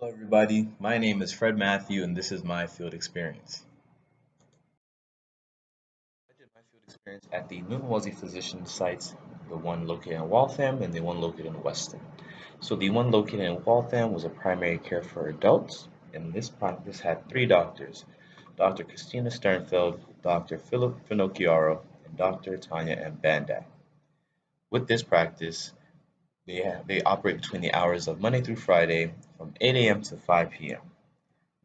Hello, everybody. My name is Fred Matthew, and this is my field experience. I did my field experience at the Newton Wellesley Physician sites, the one located in Waltham and the one located in Weston. So the one located in Waltham was a primary care for adults, and this practice had three doctors: Dr. Christina Sternfeld, Dr. Philip Finocchiaro, and Dr. Tanya M. Bandak. With this practice, they operate between the hours of Monday through Friday from 8 a.m. to 5 p.m.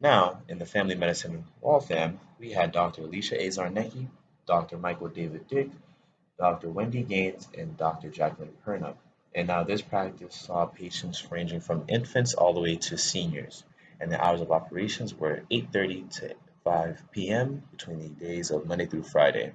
Now, in the family medicine Waltham, we had Dr. Alicia A. Zarnecki, Dr. Michael David Dick, Dr. Wendy Gaines, and Dr. Jacqueline Perna. And now this practice saw patients ranging from infants all the way to seniors. And the hours of operations were 8:30 to 5 p.m. between the days of Monday through Friday.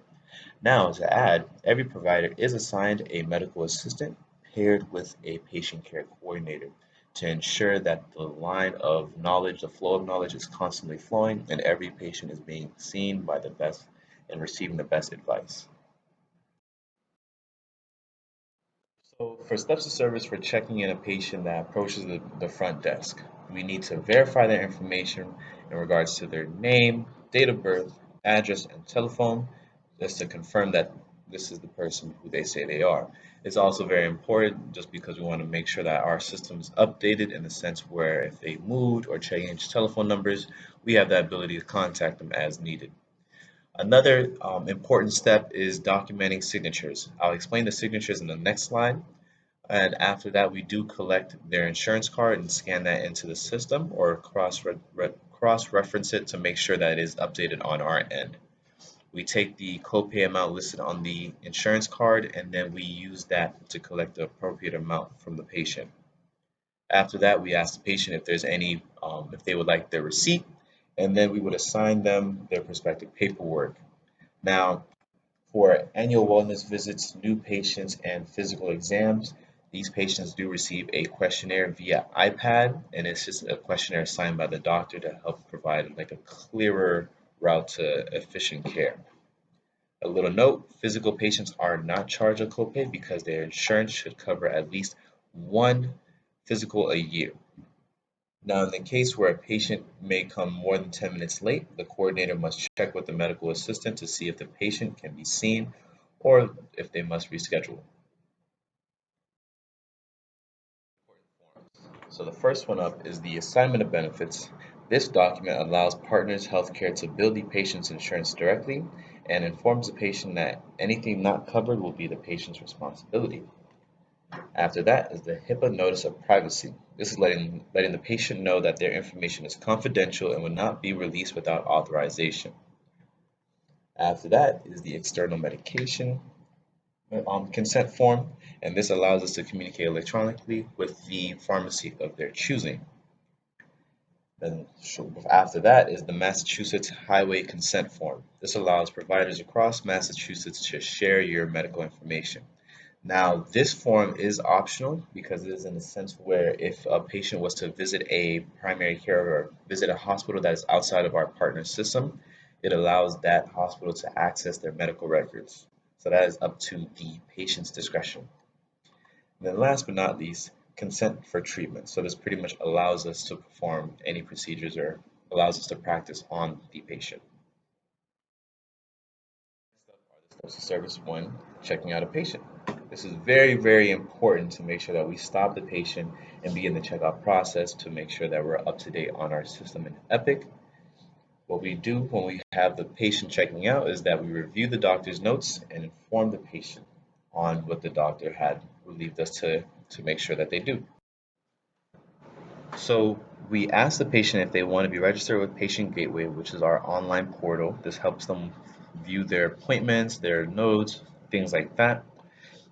Now, to add, every provider is assigned a medical assistant paired with a patient care coordinator to ensure that the line of knowledge, the flow of knowledge is constantly flowing and every patient is being seen by the best and receiving the best advice. So, for steps of service for checking in a patient that approaches the front desk, we need to verify their information in regards to their name, date of birth, address, and telephone, just to confirm that this is the person who they say they are. It's also very important just because we want to make sure that our system is updated in the sense where if they moved or changed telephone numbers, we have the ability to contact them as needed. Another important step is documenting signatures. I'll explain the signatures in the next slide. And after that, we do collect their insurance card and scan that into the system or cross-reference it to make sure that it is updated on our end. We take the copay amount listed on the insurance card and then we use that to collect the appropriate amount from the patient. After that, we ask the patient if there's if they would like their receipt, and then we would assign them their prospective paperwork. Now, for annual wellness visits, new patients, and physical exams, these patients do receive a questionnaire via iPad, and it's just a questionnaire signed by the doctor to help provide like a clearer route to efficient care. A little note, physical patients are not charged a copay because their insurance should cover at least one physical a year. Now, in the case where a patient may come more than 10 minutes late, the coordinator must check with the medical assistant to see if the patient can be seen or if they must reschedule. So the first one up is the assignment of benefits. This document allows Partners Healthcare to bill the patient's insurance directly and informs the patient that anything not covered will be the patient's responsibility. After that is the HIPAA notice of privacy. This is letting the patient know that their information is confidential and will not be released without authorization. After that is the external medication consent form, and this allows us to communicate electronically with the pharmacy of their choosing. Then after that is the Massachusetts Highway Consent Form. This allows providers across Massachusetts to share your medical information. Now, this form is optional because it is in a sense where if a patient was to visit a primary care or visit a hospital that is outside of our partner system, it allows that hospital to access their medical records. So that is up to the patient's discretion. And then last but not least, consent for treatment. So this pretty much allows us to perform any procedures or allows us to practice on the patient. Steps of service one, checking out a patient. This is very, very important to make sure that we stop the patient and begin the checkout process to make sure that we're up to date on our system in Epic. What we do when we have the patient checking out is that we review the doctor's notes and inform the patient on what the doctor had relieved us to make sure that they do. So we ask the patient if they want to be registered with Patient Gateway, which is our online portal. This helps them view their appointments, their notes, things like that.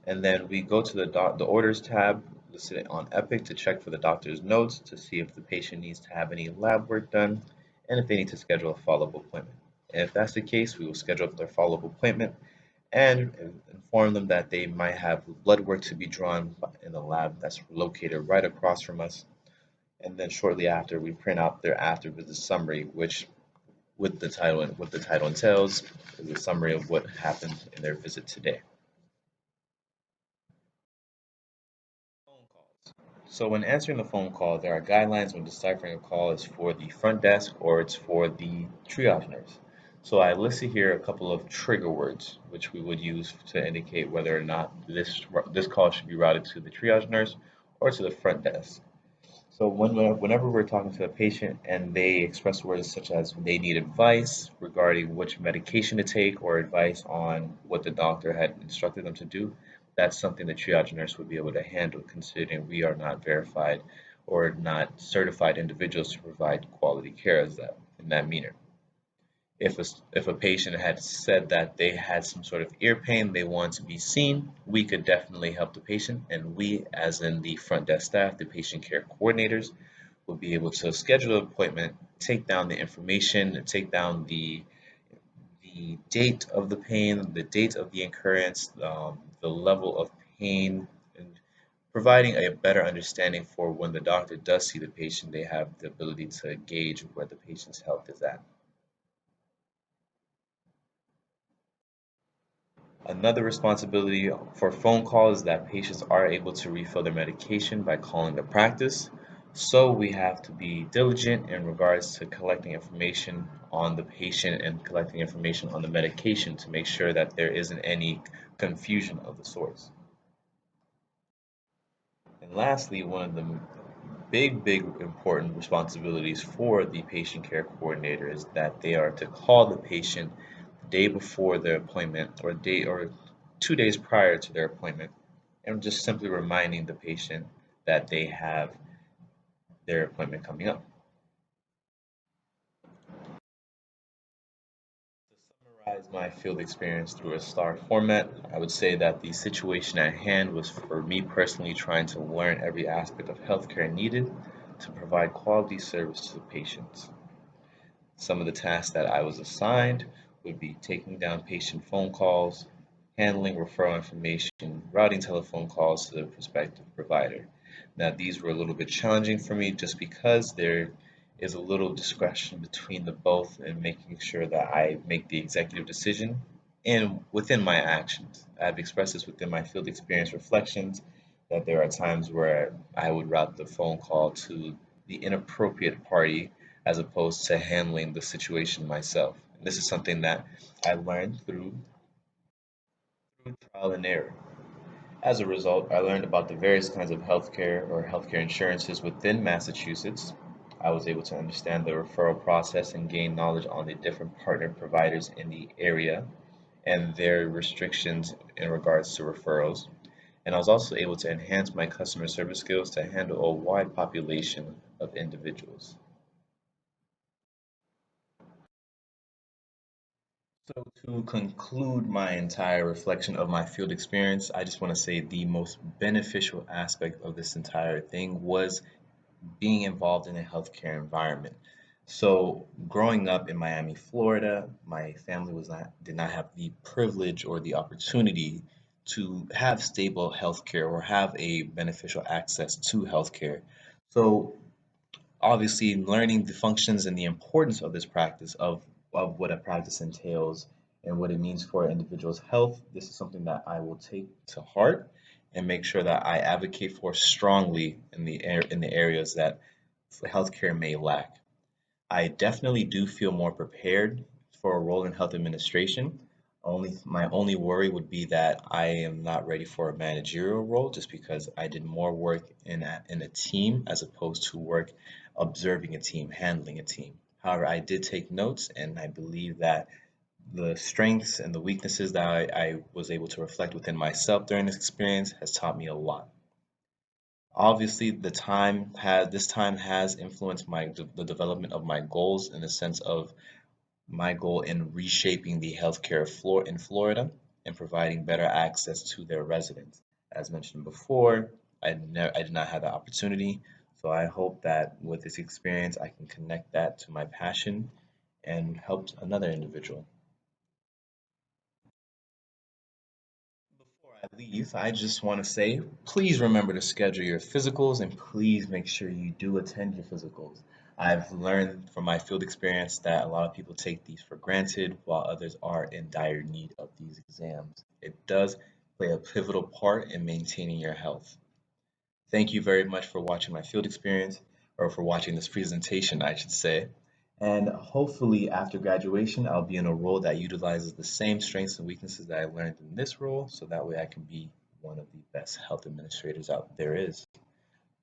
And then we go to the orders tab listed on Epic to check for the doctor's notes to see if the patient needs to have any lab work done and if they need to schedule a follow-up appointment. And if that's the case, we will schedule their follow-up appointment and inform them that they might have blood work to be drawn in the lab that's located right across from us. And then shortly after, we print out their after visit summary, which with the title and what the title entails is a summary of what happened in their visit today. Phone calls. So when answering the phone call, there are guidelines when deciphering a call is for the front desk or it's for the triage nurse. So I listed here a couple of trigger words which we would use to indicate whether or not this call should be routed to the triage nurse or to the front desk. So whenever we're talking to a patient and they express words such as they need advice regarding which medication to take or advice on what the doctor had instructed them to do, that's something the triage nurse would be able to handle, considering we are not verified or not certified individuals to provide quality care as that in that manner. If a patient had said that they had some sort of ear pain, they want to be seen, we could definitely help the patient, and we, as in the front desk staff, the patient care coordinators, will be able to schedule an appointment, take down the information, take down the date of the pain, the date of the occurrence, the level of pain, and providing a better understanding for when the doctor does see the patient, they have the ability to gauge where the patient's health is at. Another responsibility for phone calls is that patients are able to refill their medication by calling the practice. So we have to be diligent in regards to collecting information on the patient and collecting information on the medication to make sure that there isn't any confusion of the source. And lastly, one of the big important responsibilities for the patient care coordinator is that they are to call the patient the day before their appointment or 2 days prior to their appointment and just simply reminding the patient that they have their appointment coming up. To summarize my field experience through a STAR format, I would say that the situation at hand was for me personally trying to learn every aspect of healthcare needed to provide quality service to the patients. Some of the tasks that I was assigned would be taking down patient phone calls, handling referral information, routing telephone calls to the prospective provider. Now, these were a little bit challenging for me just because there is a little discretion between the both and making sure that I make the executive decision and within my actions. I've expressed this within my field experience reflections that there are times where I would route the phone call to the inappropriate party as opposed to handling the situation myself. And this is something that I learned through trial and error. As a result, I learned about the various kinds of healthcare or healthcare insurances within Massachusetts. I was able to understand the referral process and gain knowledge on the different partner providers in the area and their restrictions in regards to referrals. And I was also able to enhance my customer service skills to handle a wide population of individuals. So to conclude my entire reflection of my field experience, I just want to say the most beneficial aspect of this entire thing was being involved in a healthcare environment. So growing up in Miami, Florida, my family did not have the privilege or the opportunity to have stable healthcare or have a beneficial access to healthcare. So obviously learning the functions and the importance of this practice of what a practice entails and what it means for an individual's health, this is something that I will take to heart and make sure that I advocate for strongly in the areas that healthcare may lack. I definitely do feel more prepared for a role in health administration. My only worry would be that I am not ready for a managerial role just because I did more work in a team as opposed to work observing a team, handling a team. However, I did take notes and I believe that the strengths and the weaknesses that I was able to reflect within myself during this experience has taught me a lot. Obviously, this time has influenced the development of my goals in the sense of my goal in reshaping the healthcare floor in Florida and providing better access to their residents. As mentioned before, I did not have the opportunity, so I hope that with this experience, I can connect that to my passion and help another individual. Before I leave, I just want to say please remember to schedule your physicals and please make sure you do attend your physicals. I've learned from my field experience that a lot of people take these for granted while others are in dire need of these exams. It does play a pivotal part in maintaining your health. Thank you very much for watching my field experience, or for watching this presentation, I should say. And hopefully after graduation, I'll be in a role that utilizes the same strengths and weaknesses that I learned in this role, so that way I can be one of the best health administrators out there is.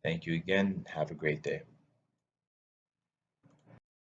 Thank you again. Have a great day.